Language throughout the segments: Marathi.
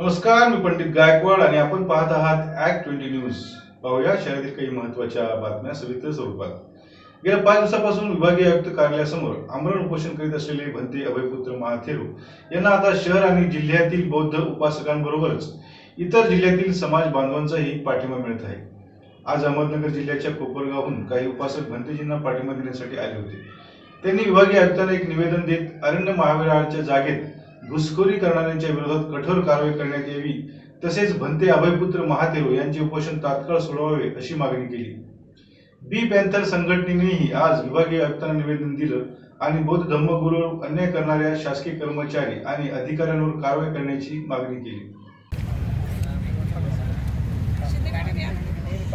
नमस्कार, मी पंडित गायकवाड आणि आपण पाहत आहात ॲक्ट 20 न्यूज। पाहूया शहरातील काही महत्त्वाच्या बातम्या सविस्तर स्वरूपात। गेल्या 5 दिवसापासून विभागीय आयुक्त कार्यालयासमोर आमरण उपोषण करीत असलेले भंते अभयपुत्र महाथेरो यांना आता शहर आणि जिल्ह्यातील बौद्ध उपासकांबरोबरच इतर जिल्ह्यातील समाज बांधवांचाही पाठिंबा मिळत आहे। आज अहमदनगर जिल्ह्याच्या कोपरगावहून काही उपासक भंतेजींना पाठिंबा देण्यासाठी आले होते। त्यांनी विभागीय आयुक्तांना एक निवेदन देत अरण्य महाविहाराच्या जागेत घुसखोरी करणाऱ्यांच्या विरोधात कठोर कारवाई करण्यात यावी, तसेच भंते अभयपुत्र महाथेरो यांचे उपोषण तात्काळ सोडवावे अशी मागणी केली। बी पॅन्थर संघटनेनेही आज विभागीय आयुक्तांना निवेदन दिलं आणि बौद्ध धम्मगुरूंवर अन्याय करणाऱ्या शासकीय कर्मचारी आणि अधिकाऱ्यांवर कारवाई करण्याची मागणी केली।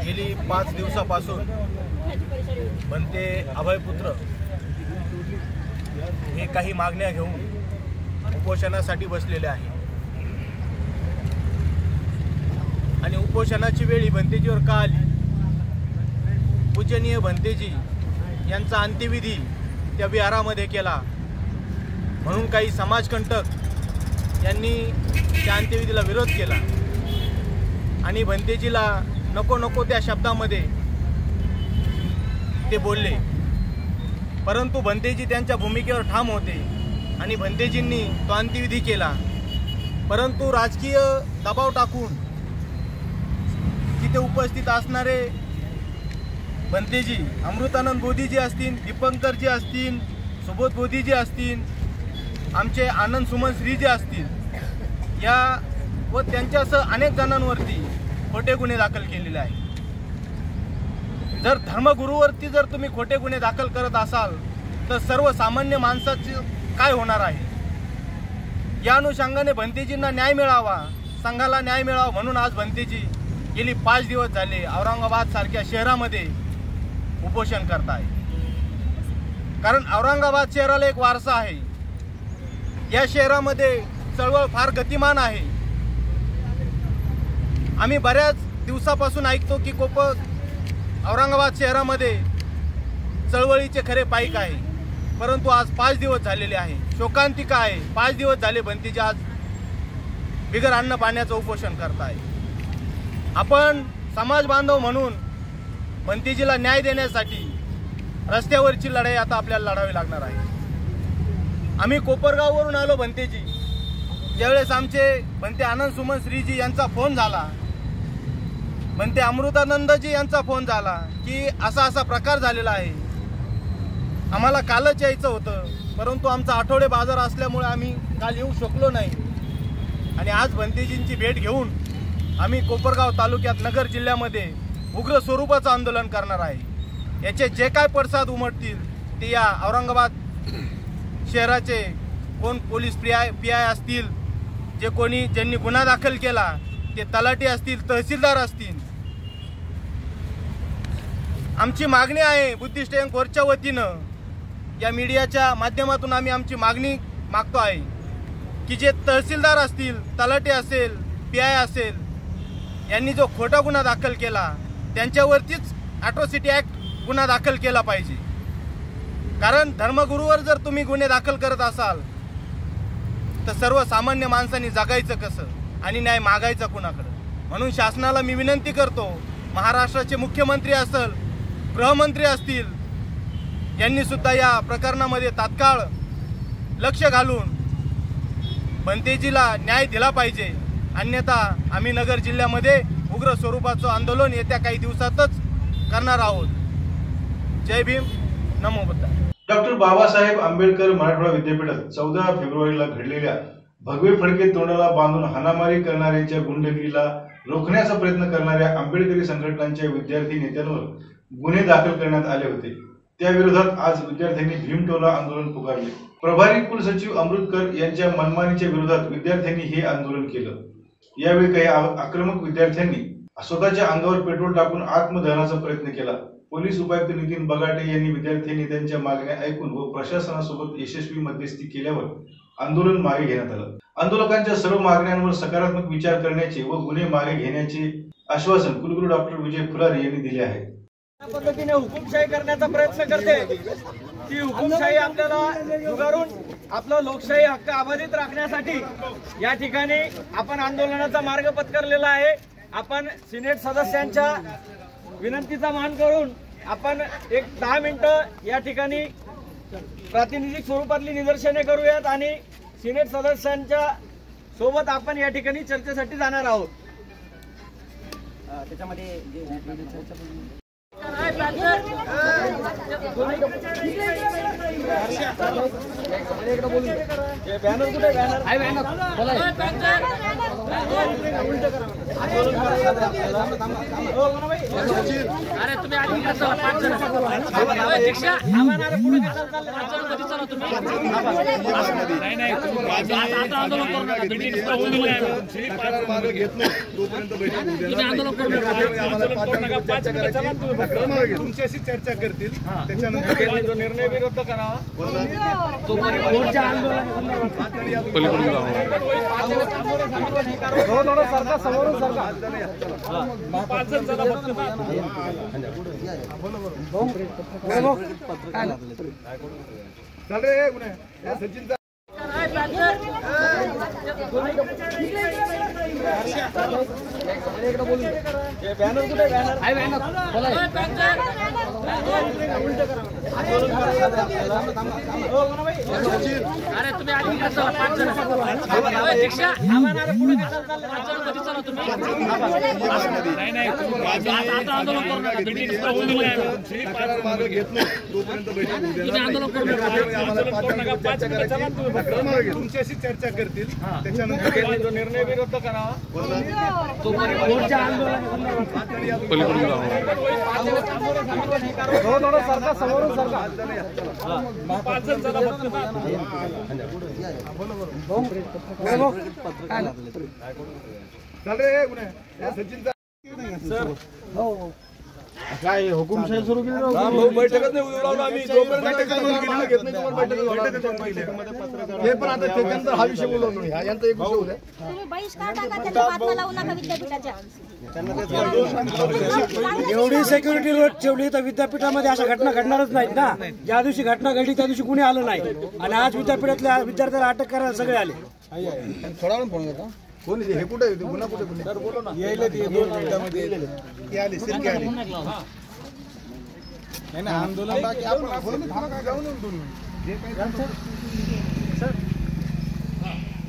गेली 5 दिवसापासून भंते अभयपुत्र हे काही मागण्या घेऊन उपोषणासाठी बसलेले आहे आणि उपोषणाची वेळ भंतेजीवर का आली? पूजनीय भंतेजी यांचा अंत्यविधी त्या विहारामध्ये केला म्हणून काही समाजकंटक यांनी त्या अंत्यविधीला विरोध केला आणि भंतेजीला नको नको त्या शब्दामध्ये ते बोलले, परंतु भंतेजी त्यांच्या भूमिकेवर ठाम होते आणि भंतेजींनी तो अंत्यविधी केला। परंतु राजकीय दबाव टाकून तिथे उपस्थित असणारे भंतेजी अमृतानंद बोधीजी असतील, दीपंकरजी असतील, सुबोध बोधीजी असतील, आमचे आनंद सुमन श्रीजी असतील, या व त्यांच्यासह अनेक जणांवरती खोटे गुन्हे दाखल केलेले आहे। जर धर्मगुरूवरती जर तुम्ही खोटे गुन्हे दाखल करत असाल तर सर्वसामान्य माणसाचे काय होणार आहे? या अनुषंगाने भंतेजींना न्याय मिळावा, संघाला न्याय मिळावा म्हणून आज भंतेजी गेली 5 दिवस झाले औरंगाबाद सारख्या शहरामध्ये उपोषण करत आहे। कारण औरंगाबाद शहराला एक वारसा आहे, या शहरामध्ये चळवळ फार गतिमान आहे। आम्ही बऱ्याच दिवसापासून ऐकतो की औरंगाबाद शहरामध्ये चळवळीचे खरे पाईक आहे, परंतु आज 5 दिवस झालेले आहे, शोकांतिका आहे। 5 दिवस झाले भंतेजी आज बिगर अन्न पाण्याचं उपोषण करत आहे। आपण समाज बांधव म्हणून भंतेजीला न्याय देण्यासाठी रस्त्यावरची लढाई आता आपल्याला लढावी लागणार आहे। आम्ही कोपरगाववरून आलो भंतेजी, ज्यावेळेस आमचे भंते आनंद सुमन श्रीजी यांचा फोन झाला, भंते अमृतानंदजी यांचा फोन झाला की असा प्रकार झालेला आहे, आम्हाला कालच यायचं होतं परंतु आमचा आठवडे बाजार असल्यामुळे आम्ही काल येऊ शकलो नाही आणि आज भंतेजींची भेट घेऊन आम्ही कोपरगाव तालुक्यात नगर जिल्ह्यामध्ये उग्र स्वरूपाचं आंदोलन करणार आहे। याचे जे काय पडसाद उमटतील ते या औरंगाबाद शहराचे कोण पोलीस पीआय असतील, जे कोणी ज्यांनी गुन्हा दाखल केला ते तलाठी असतील, तहसीलदार असतील, आमची मागणी आहे बुद्धिस्ट यंग कोर्टच्या वतीनं या मीडियाच्या माध्यमातून आम्ही आमची मागणी मागतो आहे की जे तहसीलदार असतील, तलाठी असेल, पीआय असेल, यांनी जो खोटा गुन्हा दाखल केला त्यांच्यावरतीच अॅट्रॉसिटी ॲक्ट गुन्हा दाखल केला पाहिजे। कारण धर्मगुरूवर जर तुम्ही गुन्हे दाखल करत असाल तर सर्वसामान्य माणसांनी जगायचं कसं आणि न्याय मागायचा कुणाकडे? म्हणून शासनाला मी विनंती करतो, महाराष्ट्राचे मुख्यमंत्री असेल, गृहमंत्री असतील, यांनी सुद्धा या प्रकरणामध्ये तात्काळ लक्ष घालून भंतेजीला न्याय दिला पाहिजे, अन्यथा आम्ही नगर जिल्ह्यामध्ये उग्र स्वरूपाचं आंदोलन येत्या काही दिवसातच करणार आहोत। जय भीम, नमो बुद्धाय। डॉक्टर बाबासाहेब आंबेडकर मराठवाडा विद्यापीठात 14 फेब्रुवारीला घडलेल्या भगवे फडके तोंडाला बांधून हाणामारी करणाऱ्यांच्या गुंडगिरीला रोखण्याचा प्रयत्न करणाऱ्या आंबेडकरी संघटनांच्या विद्यार्थी नेत्यांवर गुन्हे दाखल करण्यात आले होते। त्या विरोधात आज विद्यार्थ्यांनी भीमटोला आंदोलन पुकारले। प्रभारी कुलसचिव अमृतकर यांच्या मनमानीच्या विरोधात विद्यार्थ्यांनी हे आंदोलन केलं। यावेळी काही आक्रमक विद्यार्थ्यांनी स्वतःच्या अंगावर पेट्रोल टाकून आत्मदहनाचा प्रयत्न केला। पोलीस उपायुक्त नितीन बगाटे यांनी विद्यार्थी नेत्यांच्या मागण्या ऐकून व प्रशासनासोबत यशस्वी मध्यस्थी केल्यावर आंदोलन मागे घेण्यात आलं। आंदोलकांच्या सर्व मागण्यांवर सकारात्मक विचार करण्याचे व गुन्हे मागे घेण्याचे आश्वासन कुलगुरू डॉक्टर विजय फुलारी यांनी दिले आहे। त्या पद्धतीने हुकुमशाही करण्याचा प्रयत्न करते ती हुकुमशाही आपल्याला झुगारून आपलं लोकशाही हक्क अबाधित राखण्यासाठी या ठिकाणी आपण आंदोलनाचा मार्ग पत्करलेला आहे। आपण सिनेट सदस्यांच्या विनंतीचा मान करून आपण एक 10 मिनिटं या ठिकाणी प्रातिनिधिक स्वरूपातली निदर्शने करूयात आणि सिनेट सदस्यांच्या सोबत आपण या ठिकाणी चर्चेसाठी जाणार आहोत। त्याच्यामध्ये बॅनर कुठे बॅनर अरे तुम्ही आधी चला 5 जण दीक्षा नाही आता आंदोलन करू नका तुम्ही आंदोलन करू नका 5 जण चला तुमच्याशी चर्चा करतील त्याच्यानंतर जो निर्णय बी रद्द करावा पुढच्या आंदोलन थोडं सरकार समोरून सरकार 5 जण चला चाल रे गुन्हे सचिन बॅनर कुठे बॅनर अरे तुम्ही आधी चला 5 जण दीक्षा चला तुम्ही नाही आता आंदोलन करू नका तुम्ही आंदोलन करू नका 5 जण चला तुमच्याशी चर्चा करतील त्याच्यानंतर जो निर्णय बी रद्द करावा पुढच्या आंदोलन थोडं सरकार समोरून सरकार 5 जण चला चाल रे गुन्हे सचिन काय हुकुमशाही सुरू केली बैठकच नाही हे पण आता त्याच्यानंतर हा विषय बोलवतो यांचा एक विषय होता तुम्ही बहिष्कार टाका त्यांना बातम्या लावू नका विद्यापीठाच्या एवढी सिक्युरिटी रोड ठेवली तर विद्यापीठामध्ये अशा घटना घडणारच नाहीत ना। ज्या दिवशी घटना घडली त्या दिवशी कुणी आलं नाही आणि आज विद्यापीठातल्या विद्यार्थ्याला अटक करायला सगळे आले। थोडा वेळ फोन करता कोण हे कुठे गुन्हा कुठे सर बोलो ना यायला ते 2 मिनिटांमध्ये आले सिरके आले नाही ना आंदोलन बाकी आपण बोलून थांबा का जाऊन सर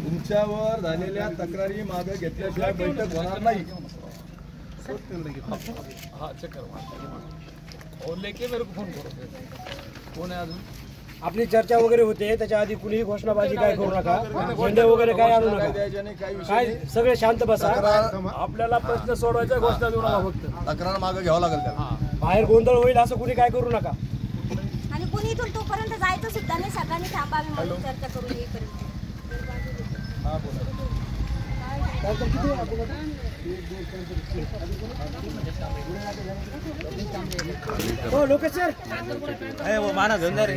तुमच्यावर झालेल्या तक्रारी मागे घेतल्याशिवाय बैठक होणार नाही। हाँ चेक करो और लेके मेरे को फोन करो कौन है अजून आपली चर्चा वगैरे होते त्याच्या आधी कुणीही घोषणाबाजी काय करू नका झेंडे वगैरे काय आणू नका काय सगळे शांत बसा। आपल्याला प्रश्न सोडवायचा घोषणा देऊ नका फक्त तक्रार मागे घ्यावं लागेल त्याला बाहेर गोंधळ होईल असं कुणी काय करू नका आणि कुणी इथून तोपर्यंत जायचं सुद्धा नाही सगळ्यांनी थांबावी म्हणून चर्चा करून येईपर्यंत हो लोकेश सर वो माना धंदा रे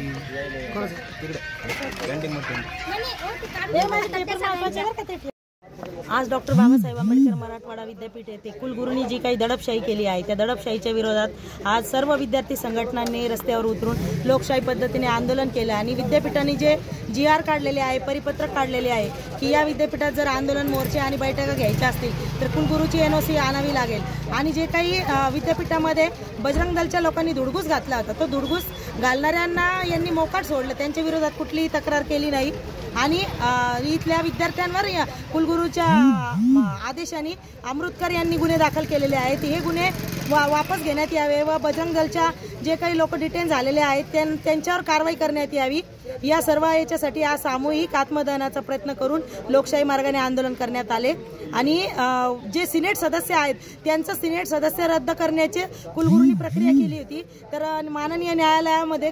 आज डॉक्टर बाबासाहेब आंबेडकर मराठवाडा विद्यापीठ येथे कुलगुरूंनी जी काही दडपशाही केली आहे त्या दडपशाहीच्या विरोधात आज सर्व विद्यार्थी संघटनांनी रस्त्यावर उतरून लोकशाही पद्धतीने आंदोलन केलं आणि विद्यापीठाने जे GR काढलेले आहे परिपत्रक काढलेले आहे की या विद्यापीठात जर आंदोलन मोर्चे आणि बैठका घ्यायच्या असतील तर कुलगुरूची NOC आणावी लागेल आणि जे काही विद्यापीठामध्ये बजरंग दलच्या लोकांनी धुडगूस घातला होता तो धुडगूस घालणाऱ्यांना यांनी मोकाट सोडलं त्यांच्या विरोधात कुठलीही तक्रार केली नाही आणि इथल्या विद्यार्थ्यांवर कुलगुरूच्या आदेशाने अमृतकर यांनी गुन्हे दाखल केलेले आहेत। हे गुन्हे वापस घेण्यात यावे व बजरंग दलच्या जे काही लोक डिटेन झालेले आहेत त्यांच्यावर कारवाई करण्यात यावी। या सर्व याच्यासाठी आज सामूहिक आत्मदहनाचा प्रयत्न करून लोकशाही मार्गाने आंदोलन करण्यात आले आणि जे सिनेट सदस्य आहेत त्यांचं सिनेट सदस्य रद्द करण्याची कुलगुरूंनी प्रक्रिया केली होती तर माननीय न्यायालयामध्ये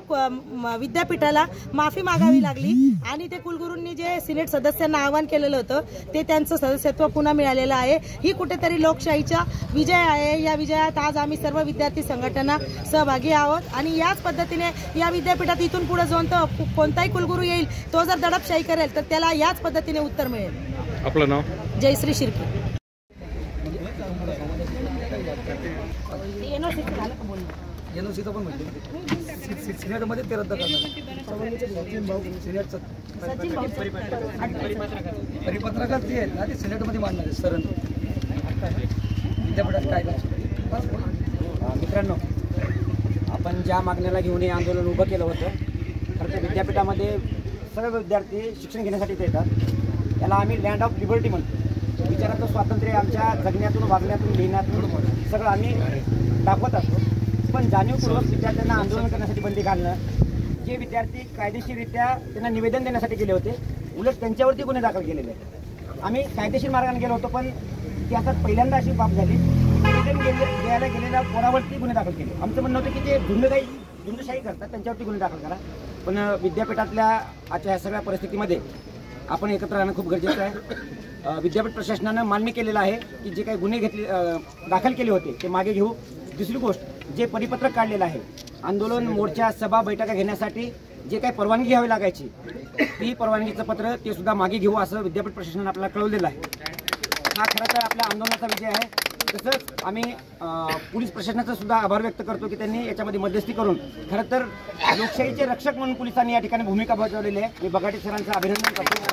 विद्यापीठाला माफी मागावी लागली आणि ते कुलगुरूंनी जे सिनेट सदस्यांना आवाहन केलेलं होतं ते त्यांचं सदस्यत्व पुन्हा मिळालेलं आहे। ही कुठेतरी लोकशाहीचा विजय आहे। या विजयात आज आम्ही सर्व विद्यार्थी संघटना सहभागी आहोत आणि याच पद्धतीने या विद्यापीठात इथून पुढे जाऊन कोणताही कुलगुरू येईल तो जर दडपशाही करेल तर त्याला याच पद्धतीने उत्तर मिळेल। आपलं नाव जयश्री शिर्के। NOCचं पण म्हणजे सिनेटमध्ये ते रद्द करणार. सिनेटचं परिपत्रकात ते आहेत ना, ते सिनेटमध्ये मांडणार आहे सर विद्यापीठात काय मित्रांनो, आपण ज्या मागण्याला घेऊन हे आंदोलन उभं केलं होतं, खरं तर विद्यापीठामध्ये सर्व विद्यार्थी शिक्षण घेण्यासाठी इथे येतात. याला आम्ही लँड ऑफ लिबर्टी म्हणतो. विचाराचं स्वातंत्र्य आमच्या जगण्यातून, वागण्यातून, लिहिण्यातून सगळं आम्ही दाखवत असतो. पण जाणीवपूर्वक विद्यार्थ्यांना आंदोलन करण्यासाठी बंदी घालणं, जे विद्यार्थी कायदेशीररित्या त्यांना निवेदन देण्यासाठी गेले होते, उलट त्यांच्यावरती गुन्हे दाखल केलेले आहेत. आम्ही कायदेशीर मार्गाने गेलो होतो, पण इतिहासात पहिल्यांदा अशी बाब झाली, निवेदन द्यायला गेलेल्या पोरावरती गुन्हे दाखल केले. आमचं म्हणणं होतं की जे झुंडशाही करतात त्यांच्यावरती गुन्हे दाखल करा. पण विद्यापीठातल्या आजच्या ह्या सगळ्या परिस्थितीमध्ये आपण एकत्र राहणं खूप गरजेचं आहे. विद्यापीठ प्रशासनानं मान्य केलेलं आहे की जे काही गुन्हे दाखल केले होते ते मागे घेऊ. दुसरी गोष्ट, जे परिपत्रक काढलेलं आहे, आंदोलन, मोर्चा, सभा, बैठका घेण्यासाठी जे काही परवानगी घ्यावी लागायची, ती परवानगीचं पत्र ते सुद्धा मागे घेऊ असं विद्यापीठ प्रशासनानं आपल्याला कळवलेलं आहे. हा खरं तर आपल्या आंदोलनाचा विजय आहे. तसंच आम्ही पोलीस प्रशासनाचा सुद्धा आभार व्यक्त करतो की त्यांनी याच्यामध्ये मध्यस्थी करून खरं तर लोकशाहीचे रक्षक म्हणून पोलिसांनी या ठिकाणी भूमिका बजावलेली आहे. मी बगाटे सरांचं अभिनंदन करतो.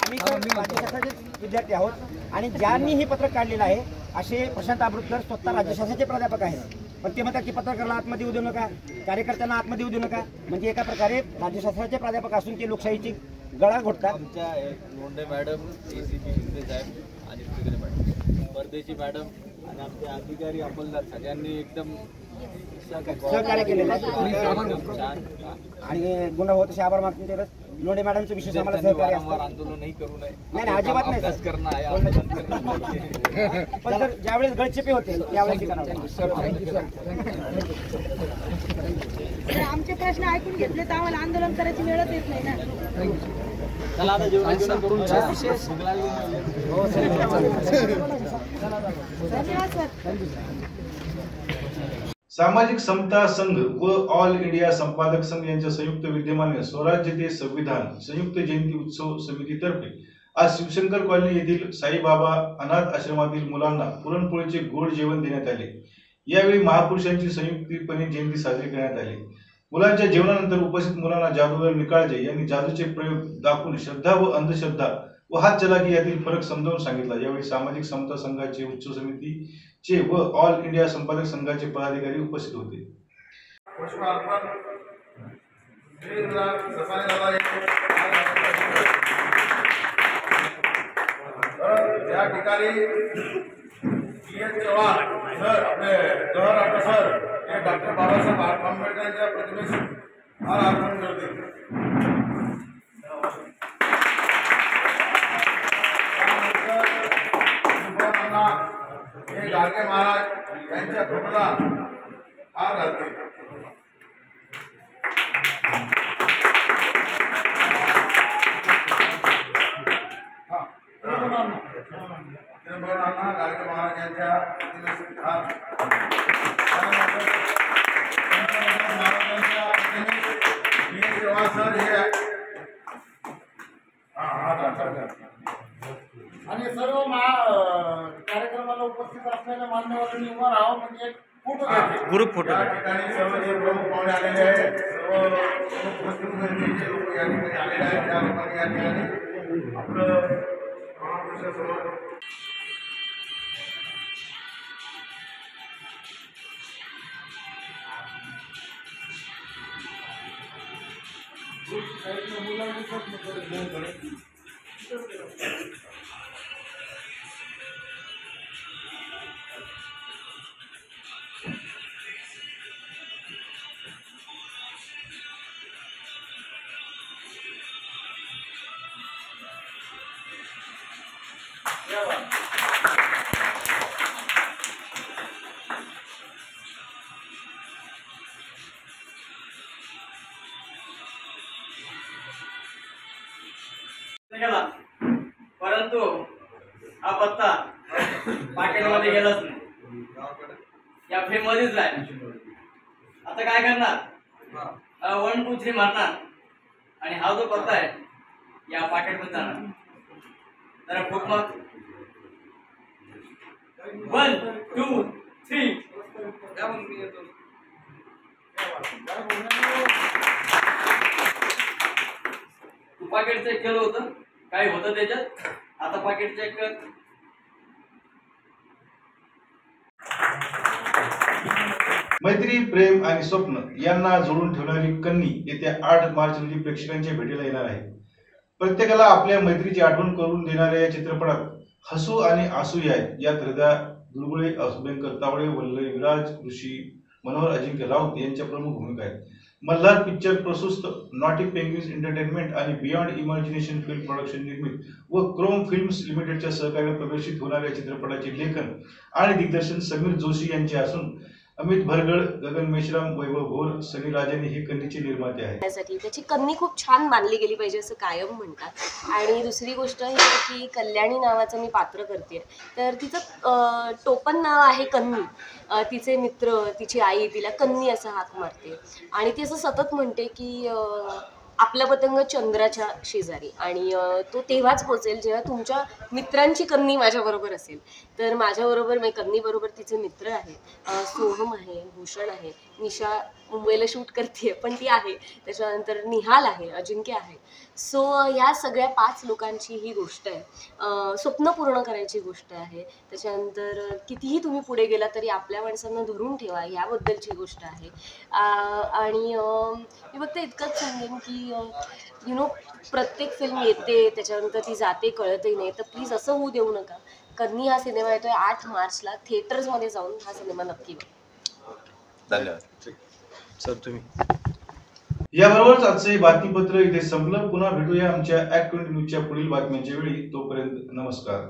आम्ही राज्यशास्त्राचे विद्यार्थी आहोत आणि ज्यांनी हे पत्रक काढलेलं आहे असे प्रशांत आब्रुतकर स्वतः राज्यशास्त्राचे प्राध्यापक आहेत. पण ते म्हणतात की पत्रकाराला आतमध्ये येऊ देऊ नका, कार्यकर्त्यांना आतमध्ये येऊ देऊ नका. म्हणजे एका प्रकारे राज्यशास्त्राचे प्राध्यापक असून ते लोकशाहीची गळा घोटतात. आमच्या लोंढे मॅडम, ACP शिंदे साहेब आणि तिकडे मॅडम, परदेशी मॅडम आणि आमचे अधिकारी अंमलदार सगळ्यांनी एकदम सहकार्य केलेलं आहे आणि गुन्हा होत असे आभार मागतो. तरच लोंढे मॅडमचं विशेष आम्हाला सहकार्य असतं. आंदोलनही करू नये, नाही अजिबात नाही अभ्यास करणं आहे. पण जर ज्यावेळेस गळचेपे होते त्यावेळेस आमचे प्रश्न ऐकून घेतले तर आम्हाला आंदोलन करायची वेळच येत नाही ना. चला आता जेवण करून धन्यवाद सर. सामाजिक समता संघ व ऑल इंडिया संपादक संघ यांच्या संयुक्त विद्यमाने स्वराज्य ते संविधान संयुक्त जयंती उत्सव समितीतर्फे आज शिवशंकर कॉलनी येथील साईबाबा अनाथ आश्रमातील मुलांना पुरणपोळीचे गोड जेवण देण्यात आले. यावेळी महापुरुषांची संयुक्तपणे जयंती साजरी करण्यात आली. मुलांच्या जेवणानंतर उपस्थित मुलांना जादूगर निकाळजे यांनी जादूचे प्रयोग दाखवून श्रद्धा व अंधश्रद्धा व हात चलाकी यातील फरक समजावून सांगितला. यावेळी सामाजिक समता संघाचे उत्सव समितीचे व ऑल इंडिया संपादक संघाचे पदाधिकारी उपस्थित होते. या ठिकाणी चव्हाण सर, आपले गहर आटा सर हे डॉक्टर बाबासाहेब आंबेडकरांच्या प्रतिमेस हार अर्पण करतील. हे गाडगे महाराज यांच्या फोटोला हार घालतील. गाडगे महाराज यांच्या प्रतिमेस हार सर हे आणि सर्व कार्यक्रमाला उपस्थित असलेल्या मान्यवरांनी उभं राहावं म्हणजे एक फोटो घ्यायचे. ग्रुप फोटो या ठिकाणी सर्व जे प्रमुख पाहुणे आलेले आहेत, सर्व उपस्थित जे लोक या ठिकाणी आलेले आहेत त्या लोकांनी या ठिकाणी आपलं महापुरुषासमोर परंतु हा पत्ता पाकिटमध्ये गेलाच नाही, या फ्रेम मध्येच आहे. आता काय करणार? 1 2 3 मारणार आणि हा जो पत्ता आहे या पाकिट मध्ये जाणार. जरा खूप मग 1 2 3 द्या मग मी येतो. तू पाकिट चेक केलं होतं, काय होतं त्याच्यात? आता पाकिट चेक कर. मैत्री, प्रेम आणि स्वप्न यांना जोडून ठेवणारी कन्नी येत्या 8 मार्च रोजी प्रेक्षकांच्या भेटीला येणार आहे. प्रत्येकाला आपल्या मैत्रीची आठवण करून देणाऱ्या या चित्रपटात हसू आणि आसू यात हृदया दुर्गुळे, शुभंकर तावडे, वल्लरी विराज, ऋषी, मनोहर अजिंक्य राऊत यांच्या प्रमुख भूमिका आहेत. मल्हार पिक्चर प्रशस्त, नॉटी पेंग्विन्स एंटरटेनमेंट आणि बियॉन्ड इमॅजिनेशन फिल्म प्रोडक्शन निर्मित व क्रोम फिल्म्स लिमिटेडच्या सहकार्याने प्रदर्शित होणाऱ्या चित्रपटाचे लेखन आणि दिग्दर्शन समीर जोशी यांचे असून अमित भरगड, गगन मेश्राम, वैभव भोर, सनी राजानी हे कन्नीचे निर्माते आहेत. त्याची कन्नी खूप छान मानली गेली पाहिजे असं कायम म्हणतात. आणि दुसरी गोष्ट ही की कल्याणी नावाचं मी पात्र करते, तर तिचं टोपण नाव आहे कन्नी. तिचे मित्र, तिची आई तिला कन्नी असं हाक मारते आणि ती असं सतत म्हणते की आपला पतंग चंद्राच्या शेजारी, आणि तो तेव्हाच पोचेल जेव्हा तुमच्या मित्रांची कन्नी माझ्याबरोबर असेल. तर माझ्याबरोबर कन्नीबरोबर तिचे मित्र आहेत, सोहम आहे, भूषण आहे, निशा मुंबईला शूट करते पण ती आहे, त्याच्यानंतर निहाल आहे, अजिंक्य आहे. सो ह्या सगळ्या 5 लोकांची ही गोष्ट आहे, स्वप्न पूर्ण करायची गोष्ट आहे. त्याच्यानंतर कितीही तुम्ही पुढे गेला तरी आपल्या माणसांना धरून ठेवा ह्याबद्दलची गोष्ट आहे. आणि मी फक्त इतकंच सांगेन की प्रत्येक फिल्म येते त्याच्यानंतर ती जाते कळतही नाही, तर प्लीज असं होऊ देऊ नका. कन्नी हा सिनेमा येतोय 8 मार्चला, थिएटर्समध्ये जाऊन हा सिनेमा नक्की बघा. धन्यवाद सर. तुम्ही याबरोबरच आजचं हे बातमीपत्र इथे संपलं. पुन्हा भेटूया आमच्या ॲक्ट 20 न्यूजच्या पुढील बातम्यांच्या वेळी. तोपर्यंत नमस्कार.